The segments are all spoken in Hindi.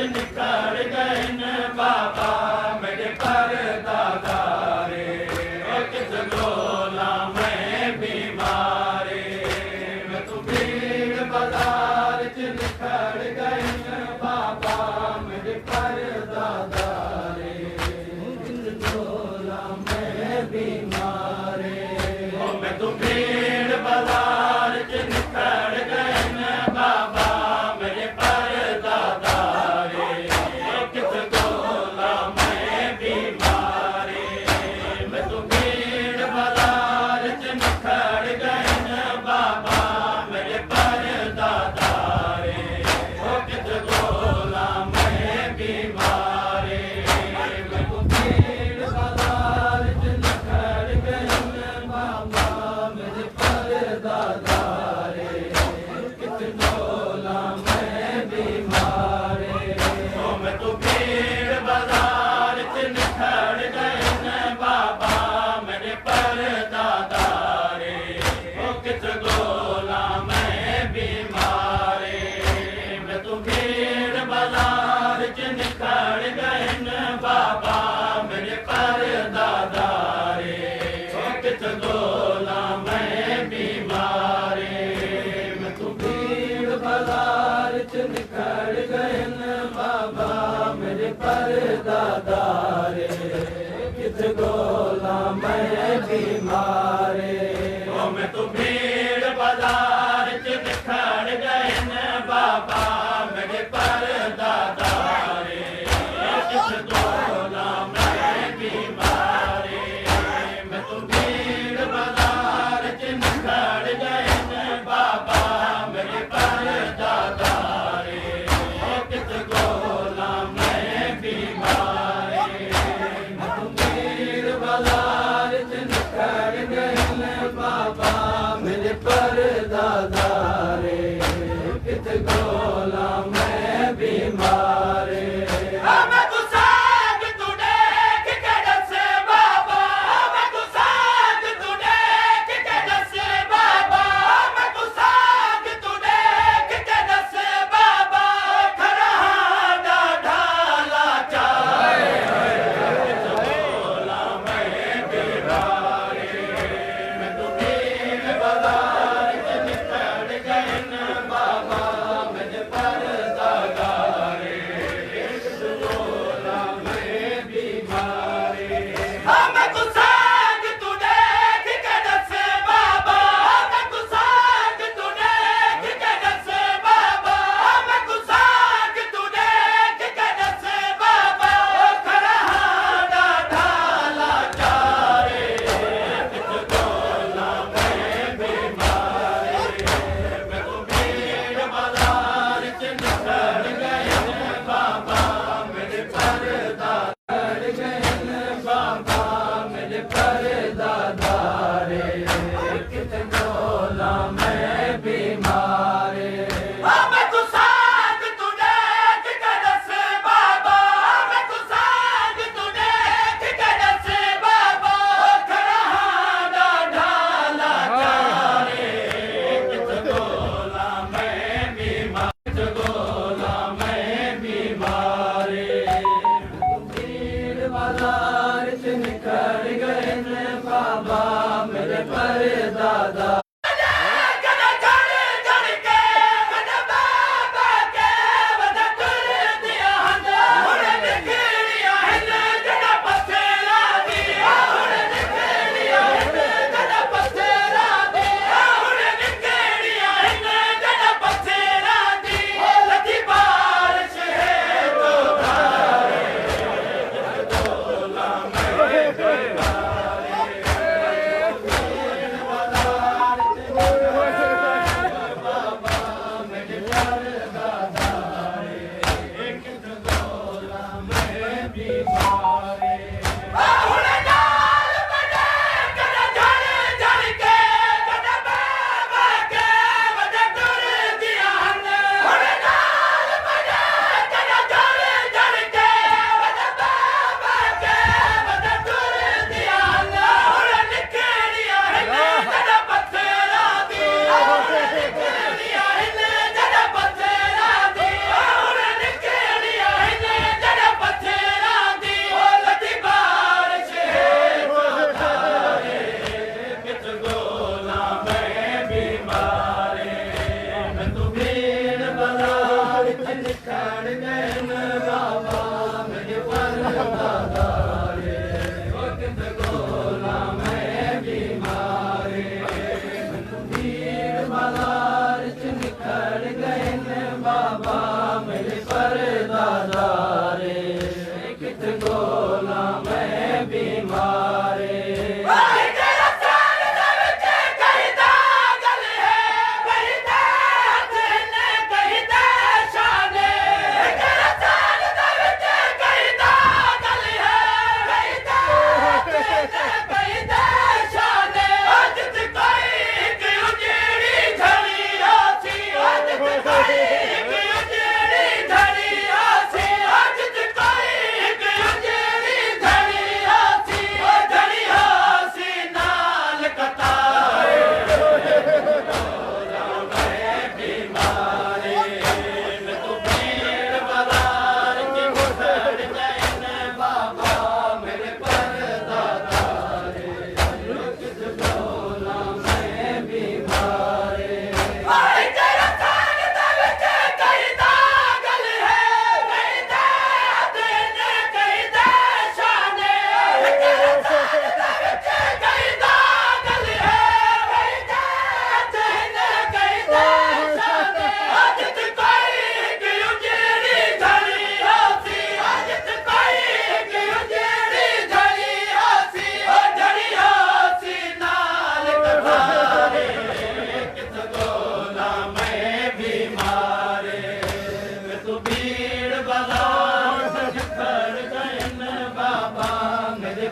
निखर गए न बाबा मेरे परदादारे किस गोला मैं बीमारे मैं तो भीड़ बाजार च निखर गए न बाबा मेरे परदादारे किस गोला मैं बीमारे मैं तो भीड़ बाजार च निखर गए न बाबा मेरे परदादारे किस गोला मैं बीमारे मैं तो भीड़ बाजार च निखर गए न बाबा मेरे परदादारे किस गोला मैं बीमारे मैं तो भीड़ बाजार च निखर गए न बाबा मेरे परदादारे किस गोला मैं बीमारे मैं तो भीड़ बाजार च निखर गए न बाबा मेरे परदादारे किस गोला मैं बीमारे मैं तो भीड़ बाजार च निखर गए न बाबा मेरे परदादारे किस गोला मैं बीमारे मैं तो भीड़ बाजार च निखर गए न बाबा मेरे परदादारे किस गोला मैं बीमारे मैं तो भीड़ बाजार च निखर गए न बाबा मेरे परदादारे किस गोला मैं बीमारे मैं तो भीड़ बाजार च निखर गए न बाबा मेरे परदादारे किस गोला मैं बीमारे मैं तो भीड़ बाजार च निखर गए न बाबा मेरे परदादारे किस गोला निखर गए न बाबा मेरे परदादारे कित गोला मैं बीमारे भीड़ बाजार च निखर गए न बाबा मेरे परदादारे कित गोला मैं बीमारे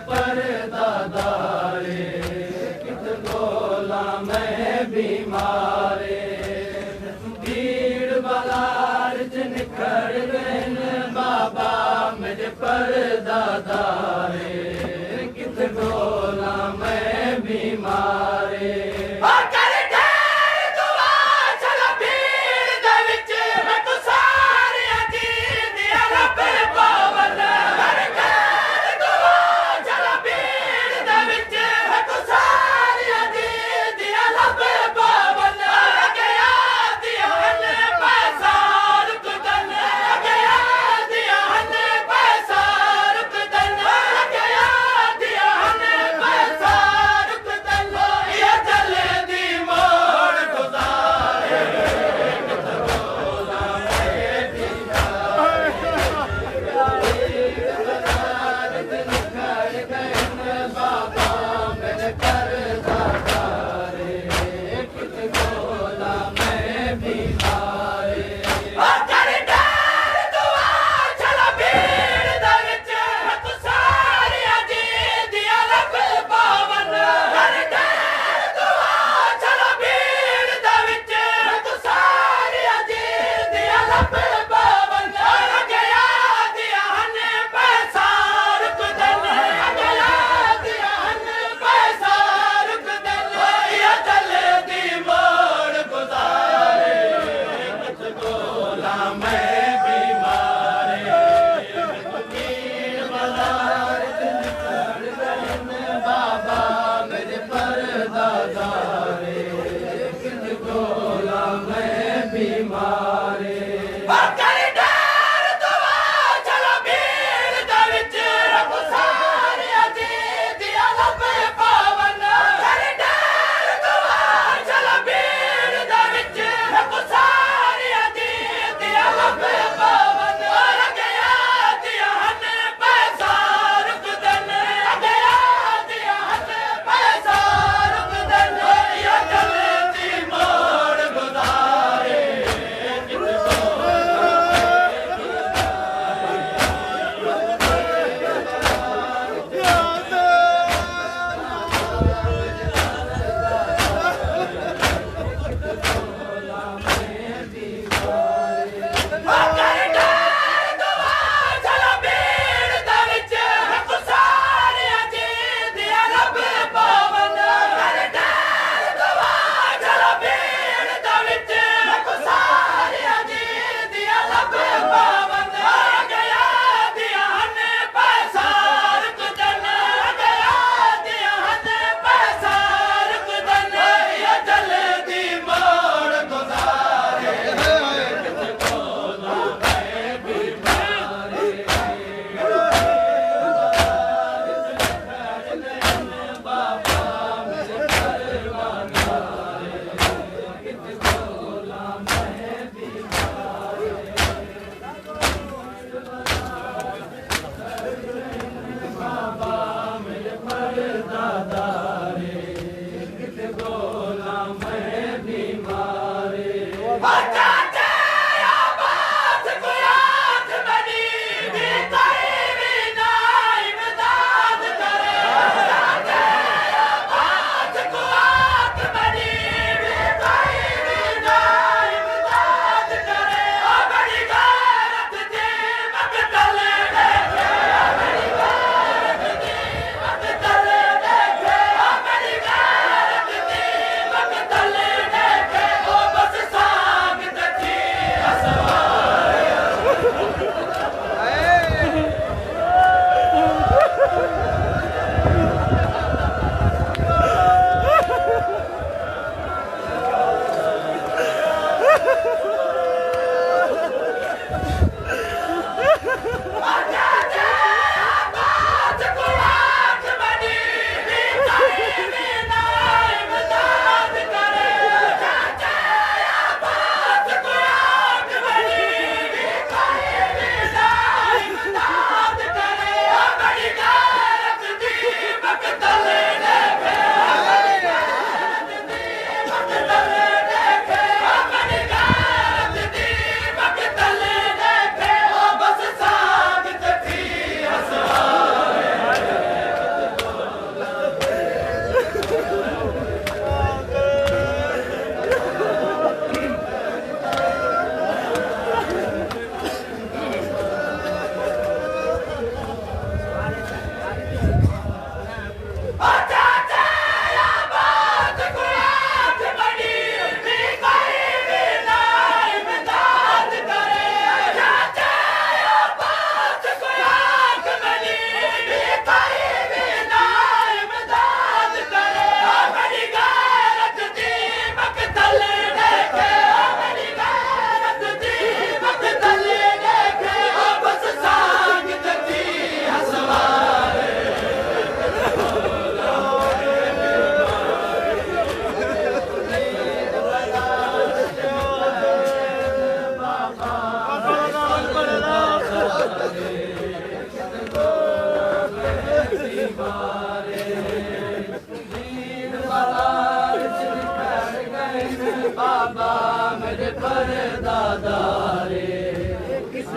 परदादारे कित गोला मैं बीमारे भीड़ बाजार च निखर गए न बाबा मेरे परदादारे कित गोला मैं बीमारे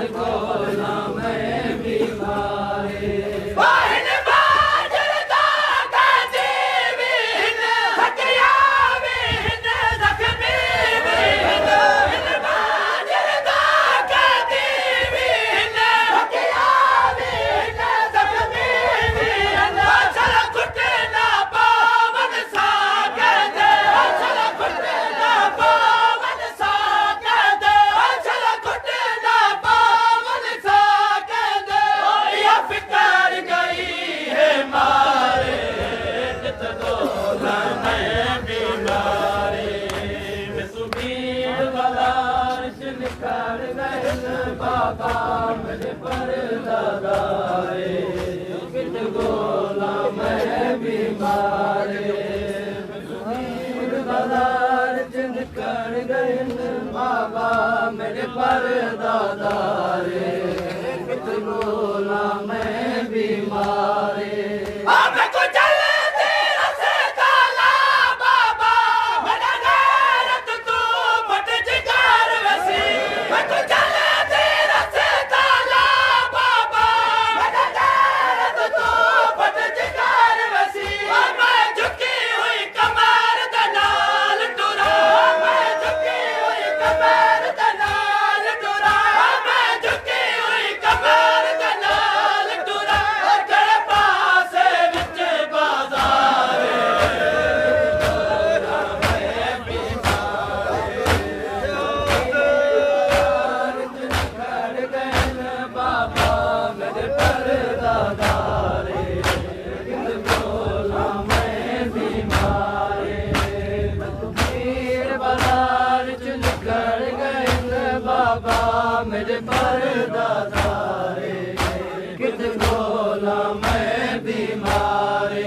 गोला मैं बीमारे बाबा मेरे परदादारे कित गोला मैं बीमारे बाजार जिन कर गए बाबा मेरे परदादारे कित गोला मैं बीमारे बाबा मेरे परदादारे कित गोला मैं बीमारे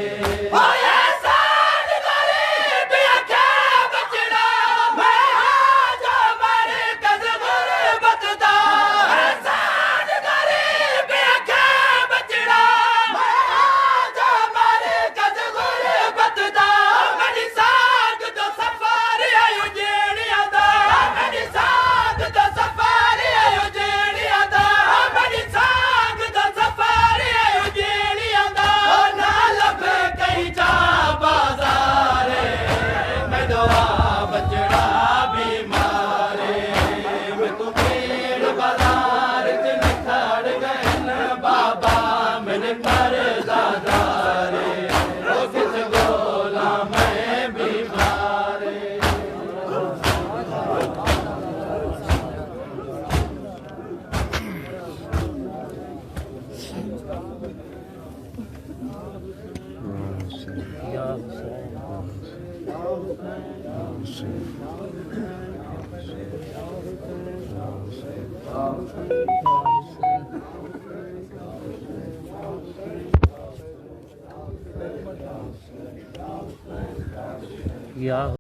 या